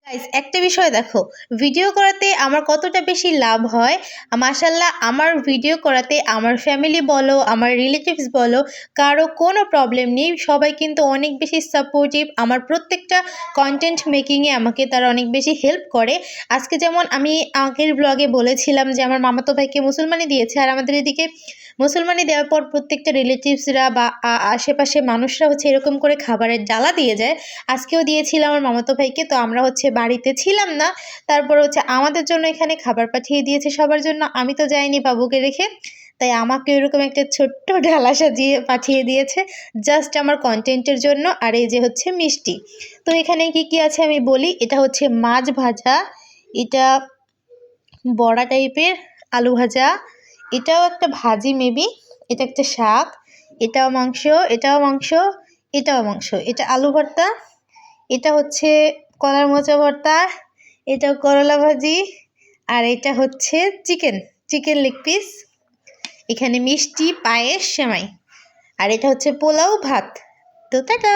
Guys একটা বিষয় দেখো, ভিডিও করাতে আমার কতটা বেশি লাভ হয়। মাশাল্লাহ, আমার ভিডিও করাতে আমার ফ্যামিলি বলো, আমার রিলেটিভস বলো, কারো কোনো প্রবলেম নেই। সবাই কিন্তু অনেক বেশি সাপোর্টিভ। আমার প্রত্যেকটা কন্টেন্ট মেকিংয়ে আমাকে তারা অনেক বেশি হেল্প করে। আজকে যেমন আমি আগের ব্লগে বলেছিলাম যে আমার মামাতো ভাইকে মুসলমানি দিয়েছে, আর আমাদের এদিকে মুসলমানি দেওয়ার পর প্রত্যেকটা রিলেটিভসরা বা আশেপাশে মানুষরা হচ্ছে এরকম করে খাবারের ডালা দিয়ে যায়। আজকেও দিয়েছিলাম আমার মামাতো ভাইকে। তো আমরা হচ্ছে বাড়িতে ছিলাম না, তারপর হচ্ছে আমাদের জন্য এখানে খাবার পাঠিয়ে দিয়েছে সবার জন্য। আমি তো যাইনি বাবুকে রেখে, তাই আমাকে এরকম একটা ছোট্ট ডালা সাজিয়ে পাঠিয়ে দিয়েছে জাস্ট আমার কন্টেন্টের জন্য। আর এই যে হচ্ছে মিষ্টি। তো এখানে কি কি আছে আমি বলি। এটা হচ্ছে মাছ ভাজা, এটা বড়া টাইপের আলু ভাজা, এটাও একটা ভাজি মেবি, এটা একটা শাক, এটাও মাংস, এটাও মাংস, এটাও মাংস, এটা আলু ভর্তা, এটা হচ্ছে কলার মোচা ভর্তা, এটা করলা ভাজি, আর এটা হচ্ছে চিকেন চিকেন লেগ পিস। এখানে মিষ্টি, পায়েস, সেমাই, আর এটা হচ্ছে পোলাও ভাত। তো টাটা।